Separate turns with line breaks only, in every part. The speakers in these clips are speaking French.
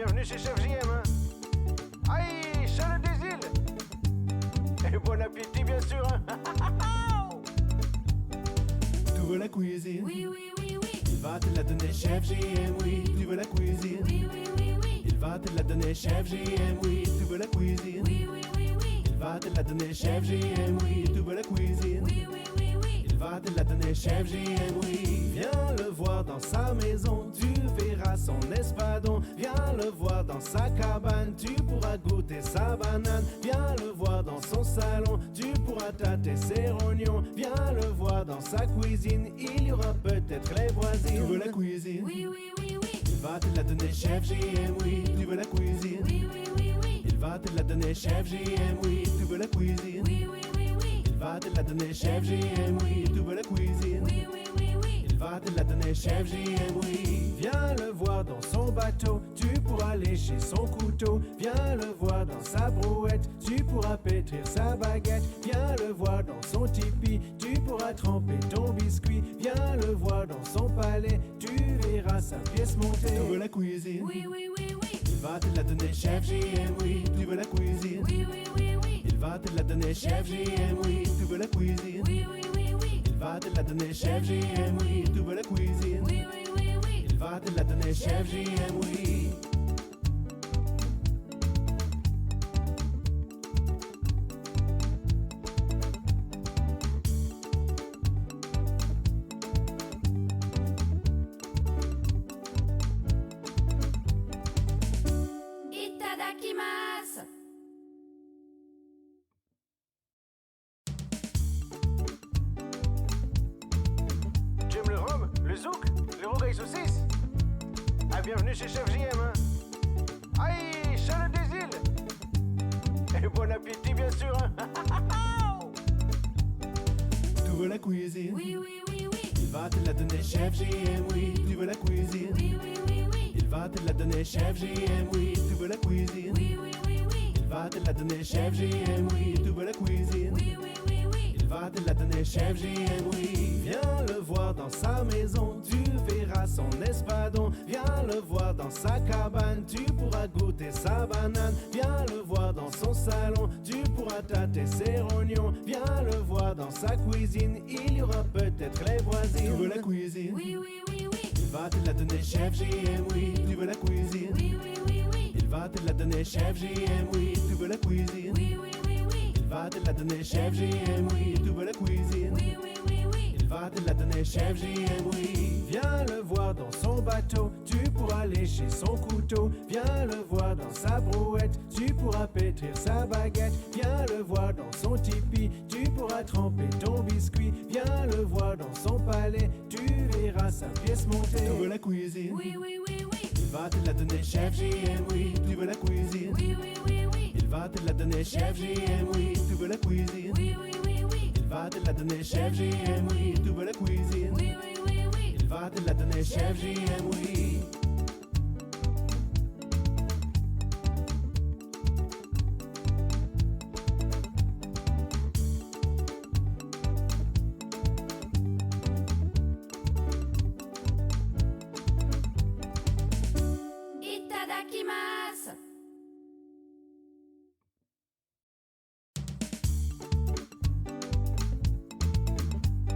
bienvenue chez Chef JM, hein. Aïe, Charles des îles. Et bon appétit, bien sûr, hein.
Tu veux la cuisine?
Oui, oui, oui, oui.
Il va te la donner, Chef JM, oui. Tu veux la cuisine?
Oui, oui, oui, oui.
Il va te la donner, Chef JM, oui. Tu veux la cuisine?
Oui, oui, oui, oui.
Il va te la donner, Chef JM, oui. Tu veux la cuisine?
Oui, oui, oui, oui.
Il va te la donner, Chef JM, oui. Viens le voir dans sa maison, tu verras son espadon. Viens le voir dans sa cabane, tu pourras goûter sa banane. Viens le voir dans son salon, tu pourras tâter ses rognons. Viens le voir dans sa cuisine, il y aura peut-être les voisines. Tu veux la cuisine?
Oui, oui, oui, oui.
Il va te la donner, Chef JM, oui. Tu veux la cuisine?
Oui, oui, oui, oui.
Il va te la donner, Chef JM, oui. Tu veux la cuisine?
Oui, oui, oui, oui.
Il va te la donner, Chef JM, oui. Tu veux la cuisine?
Oui, oui, oui, oui.
Il va te la donner, Chef JM, oui. Viens le voir dans son bateau, tu pourras lécher son couteau. Viens le voir dans sa brouette, tu pourras pétrir sa baguette. Viens le voir dans son tipi, tu pourras tremper ton biscuit. Viens le voir dans son palais, tu verras sa pièce montée. Tu veux la cuisine?
Oui, oui, oui, oui.
Il va te la donner, Chef JM, oui. Tu veux la cuisine?
Oui, oui, oui, oui.
Il va te la donner, Chef JM, oui. Tu veux la cuisine?
Oui, oui, oui, oui.
Il va te la donner, Chef JM, oui. Tu veux la cuisine?
Oui, oui, oui, oui.
Il va te la donner, Chef JM, oui.
Itadakimasu.
Tu aimes le rhum, le zouk, le rogaille saucisse? Ah, bienvenue chez Chef JM, hein. Aïe, Charles des îles. Et bon appétit, bien sûr, hein.
Tu veux la cuisine?
Oui, oui, oui, oui.
Il va te la donner, Chef JM, oui. Tu veux la cuisine?
Oui, oui, oui, oui.
Il va te la donner, Chef JM, oui. Tu veux la cuisine?
Oui, oui, oui, oui.
Il va te la donner, Chef JM, oui. Tu veux la cuisine?
Oui, oui, oui, oui.
Il va te la donner, Chef JM, oui. Viens le voir dans sa maison, tu verras son espadon. Viens le voir dans sa cabane, tu pourras goûter sa banane. Viens le voir dans son salon, tu pourras tâter ses rognons. Viens le voir dans sa cuisine, il y aura peut-être les voisines. Tu veux la cuisine?
Oui, oui, oui, oui.
Il va te la donner, Chef JM, oui. Tu veux la cuisine?
Oui, oui, oui, oui.
Il va te la donner, Chef JM, oui. Tu veux la cuisine?
Oui, oui, oui, oui.
Il va te la donner, Chef JM, oui. Tu veux la cuisine?
Oui, oui, oui, oui.
Il va te la donner, Chef JM, oui. Viens le voir dans son bateau, tu pourras lécher son couteau. Viens le voir dans sa brouette, tu pourras pétrir sa baguette. Viens le voir dans son tipi, tu pourras tremper ton biscuit. Viens le voir dans son palais, tu verras sa pièce montée. Tu veux la cuisine?
Oui, oui, oui, oui.
Il va te la donner, Chef JM, oui. Tu veux la cuisine?
Oui, oui, oui, oui.
Il va te la donner, Chef JM, oui. Tu veux la cuisine?
Oui, oui, oui, oui.
Il va te la donner, Chef JM, oui. Tu veux la cuisine?
Oui, oui, oui, oui.
Il va te la donner, Chef JM, oui.
Itadakimasu.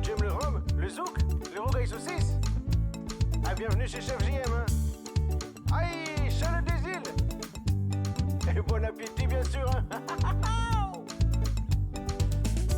Tu aimes le rhum, le zouk, le rogaille saucisse? Ah, bienvenue chez Chef JM, hein. Aïe, Charles des îles. Et bon appétit, bien sûr, hein.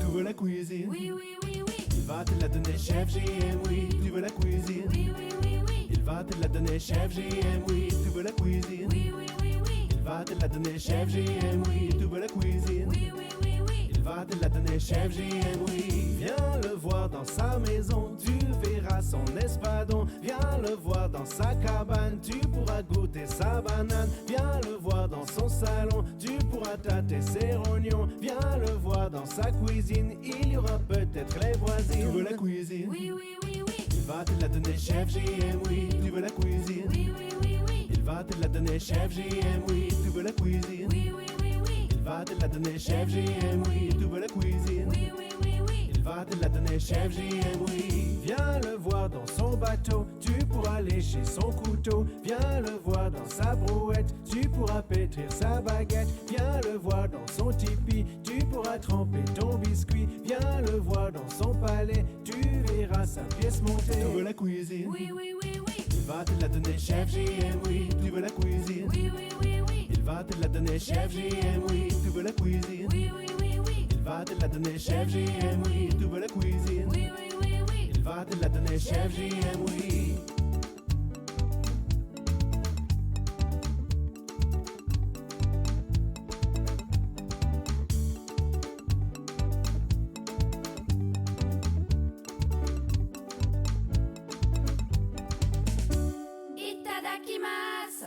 Tu veux la cuisine?
Oui, oui, oui, oui.
Il va te la donner, Chef JM, oui. Tu veux la cuisine?
Oui, oui, oui, oui.
Il va te la donner, Chef JM, oui. Tu veux la cuisine?
Oui, oui, oui, oui.
Il va te la donner, Chef JM, oui. Tu veux la cuisine?
Oui, oui, oui, oui.
Il va te la donner, Chef JM, oui. Viens le voir dans sa maison, tu verras son espadon. Viens le voir dans sa cabane, tu pourras goûter sa banane. Viens le voir dans son salon, tu pourras tâter ses rognons. Viens le voir dans sa cuisine, il y aura peut-être les voisines. Tu veux la cuisine?
Oui, oui, oui, oui.
Il va te la donner, Chef JM, oui. Tu veux la cuisine?
Oui, oui, oui, oui.
Il va te la donner, Chef JM, oui. Tu veux la cuisine?
Oui, oui, oui, oui.
Il va te la donner, Chef JM, oui. Tu veux la cuisine?
Oui, oui, oui, oui.
Il va te la donner, chef JM, oui. Viens le voir dans son bateau, tu pourras lécher son couteau. Viens le voir dans sa brouette, tu pourras pétrir sa baguette. Viens le voir dans son tipi, tu pourras tremper ton biscuit. Viens le voir dans son palais, tu verras sa pièce montée. Tu veux la cuisine?
Oui, oui, oui, oui.
Il va te la donner, chef JM, oui. Tu veux la cuisine?
Oui, oui, oui, oui.
Il va te la donner, chef JM, oui. Tu veux la cuisine?
Oui, oui, oui, oui.
Il va te la donner, chef JM, oui. Tu veux la cuisine?
Oui, oui, oui, oui.
Il va te la donner, chef JM, oui.
Itadakimasu.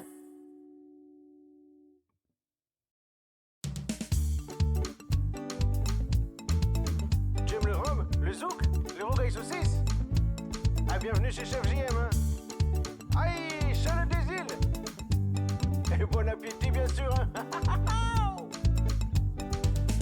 Tu aimes le rhum, le zouk, les rogailles saucisses? Ah, bienvenue chez Chef JM, hein. Aïe, Charles des îles. Et bon appétit, bien sûr, hein.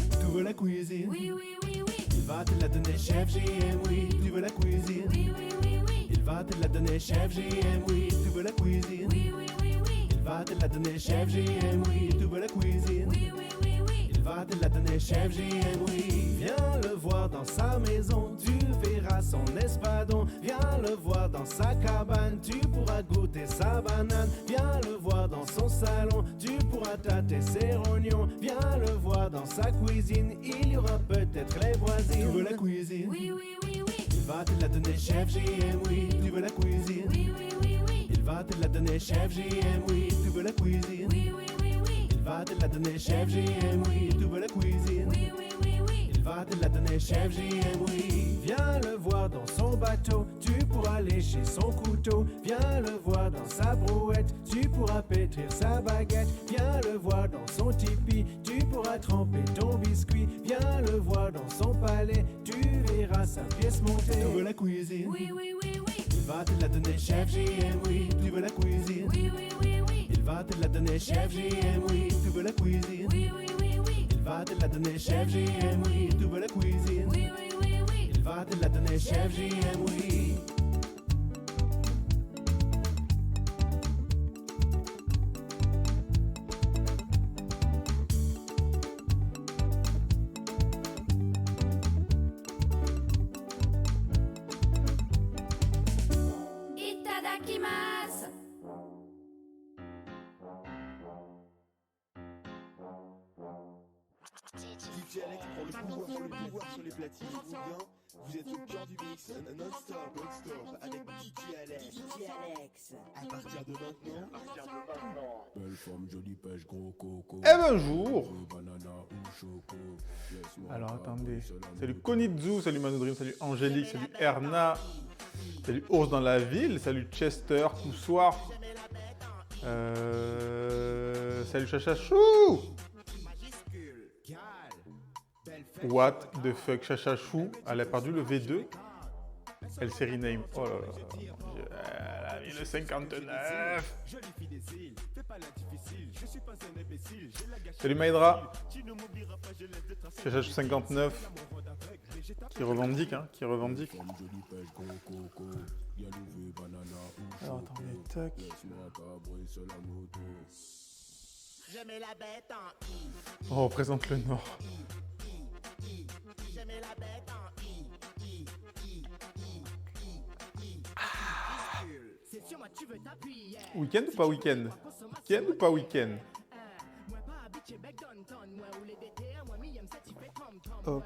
Tu veux la cuisine?
Oui, oui, oui, oui.
Il va te la donner, chef JM, oui. Tu veux la cuisine?
Oui, oui, oui, oui.
Il va te la donner, chef JM, oui. Tu veux la cuisine?
Oui, oui, oui, oui.
Il va te la donner, chef JM, oui. Tu veux la cuisine?
Oui, oui, oui, oui.
Il va te la donner, chef JM, oui. Viens le voir dans sa maison, tu verras son espadon. Viens le voir dans sa cabane, tu pourras goûter sa banane. Viens le voir dans son salon, tu pourras tâter ses rognons. Viens le voir dans sa cuisine, il y aura peut-être les voisines. Tu veux la cuisine?
Oui, oui, oui, oui.
Il va te la donner, chef JM, oui. Tu veux la cuisine?
Oui, oui, oui, oui.
Il va te la donner, chef JM, oui. Tu veux la cuisine?
Oui, oui, oui, oui.
Il va te la donner, chef JM, oui. Tu veux la cuisine?
Oui, oui, oui, oui.
Il va te la donner, chef JM, oui. Viens le voir dans son bateau, tu pourras lécher son couteau. Viens le voir dans sa brouette, tu pourras pétrir sa baguette. Viens le voir dans son tipi, tu pourras tremper ton biscuit. Viens le voir dans son palais, tu verras sa pièce montée. Tu veux la cuisine?
Oui, oui, oui, oui.
Il va te la donner, chef JM, oui. Tu veux la cuisine?
Oui, oui, oui, oui.
Il va te la donner, chef JM, oui. Tu veux la cuisine?
Oui, oui, oui, oui.
Il va te la donner, chef JM, oui. Tu veux la cuisine?
Oui, oui, oui, oui.
Il va te la donner, chef JM, oui.
Itadakimasu.
DJ Alex prend le pouvoir sur les platines. Ou bien, vous êtes au cœur du mix, non-stop, avec DJ Alex. À partir de maintenant.
Belle femme, jolie pêche, gros coco.
Eh bonjour.
Banana ou choco. Laisse-moi
Alors
pas
attendez,
brosser la
salut
moto.
Konitsu, salut Mano Dream, salut Angélique, salut Erna, salut Ours dans la ville, salut Chester, Poussoir, salut Chachachou. What the fuck, Chachachou, elle a perdu le V2. Elle s'est rename. Oh là là, mon Dieu, elle a mis le 59. Salut Maïdra. Chachachou 59. Qui revendique, hein, qui revendique.
Femme, jolie pêche, gros coco. Y'a le banana ou
Alors
choco.
attendez, tac.
Laisse-moi cabrer sur la moto.
Oh, on présente le Nord. Week-end ou pas week-end? Week-end ou pas week-end? Hop,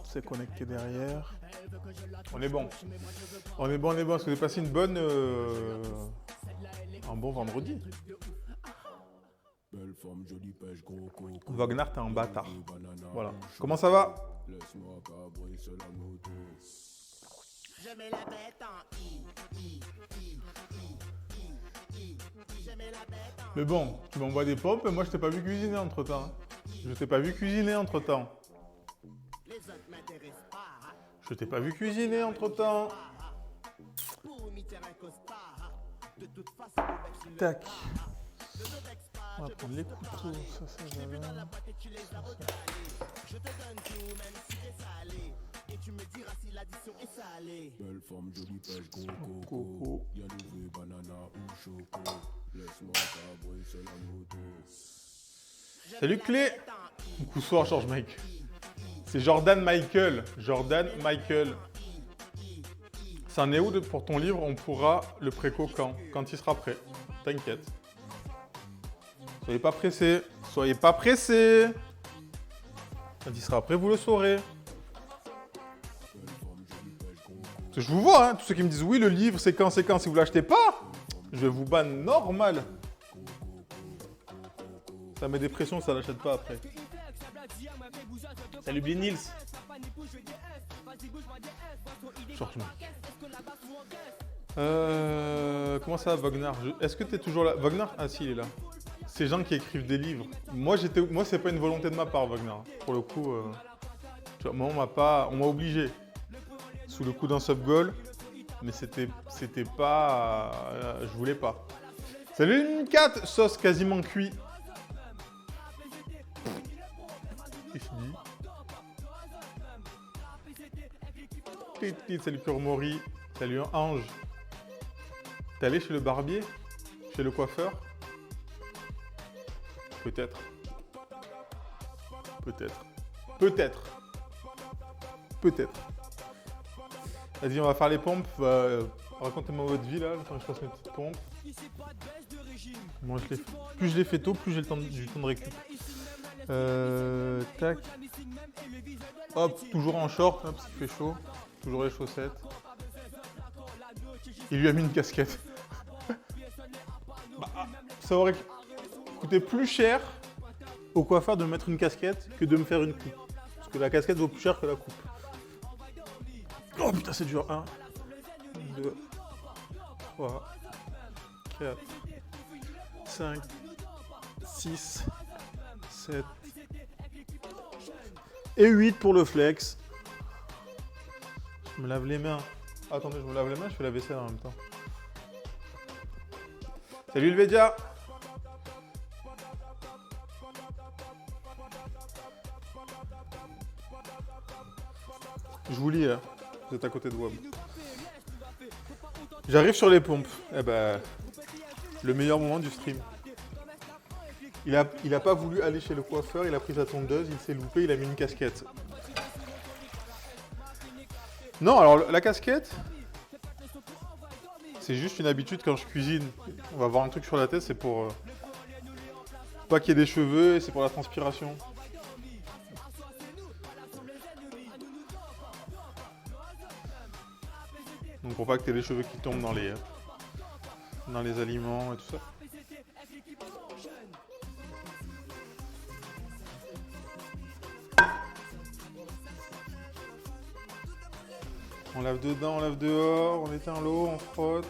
c'est connecté derrière. On est bon. On est bon, on est bon. Est-ce que vous avez passé une bonne... un bon vendredi?
Belle femme, jolie pêche, gros coco.
Wagner, t'es un bâtard.
Banana
Voilà.
ou choco.
Comment ça va?
Laisse-moi cabrer sur la moto.
Mais bon, tu m'envoies des pompes et moi je t'ai pas vu cuisiner entre temps. Je t'ai pas vu cuisiner entre temps. Je t'ai pas vu cuisiner entre temps. Tac. On va prendre les couteaux. Ça, j'avais.
et tu me diras si l'addition est salée.
Belle femme, jolie pêche, gros
Coco.
coco. Y'a nouveau banana ou choco. Laisse-moi cabrer, c'est la moto.
Salut Clé. Coup soir, George Mike. C'est Jordan Michael. Jordan Michael. Ça en est où pour ton livre? On pourra le préco quand? Quand il sera prêt. T'inquiète. Soyez pas pressés. Soyez pas pressés. Quand il sera prêt, vous le saurez. Parce que je vous vois, hein, tous ceux qui me disent oui, le livre, c'est quand, si vous l'achetez pas, je vais vous ban normal. Ça met des pressions, ça l'achète pas après. Salut Bill Nils. George Mike. Comment ça va, Wagner? Est-ce que tu es toujours là? Wagner? Ah si, il est là. Ces gens qui écrivent des livres. Moi, c'est pas une volonté de ma part, Wagner. Pour le coup, tu vois, moi, on m'a obligé. Sous le coup d'un sub-goal. Mais c'était pas... je voulais pas. Salut une 4, sauce quasiment cuit. C'est fini. Salut Kurmori. Salut Ange. T'es allé chez le barbier? Chez le coiffeur? Peut-être. Peut-être. Peut-être. Peut-être. Vas-y, on va faire les pompes. Racontez-moi votre vie là, quand je fasse mes petites pompes. Moi, plus je les fais tôt, plus j'ai du temps de récup. Tac. Hop, toujours en short, hein, parce qu'il fait chaud. Toujours les chaussettes. Il lui a mis une casquette. Ça aurait coûté plus cher au coiffeur de me mettre une casquette que de me faire une coupe. Parce que la casquette vaut plus cher que la coupe. Oh putain, c'est dur. 1, 2, 3, 4, 5, 6, 7 et 8 pour le flex. Je me lave les mains. Attendez, je me lave les mains, je fais la vaisselle en même temps. Salut le Védia. Je vous lis, là. Vous êtes à côté de WAM. J'arrive sur les pompes. Eh ben, le meilleur moment du stream. Il a pas voulu aller chez le coiffeur, il a pris sa tondeuse, il s'est loupé, il a mis une casquette. Non, alors la casquette, c'est juste une habitude quand je cuisine. On va avoir un truc sur la tête, c'est pour pas qu'il y ait des cheveux, et c'est pour la transpiration. Donc pour pas que tu aies les cheveux qui tombent dans les aliments et tout ça. On lave dedans, on lave dehors, on éteint l'eau, on frotte.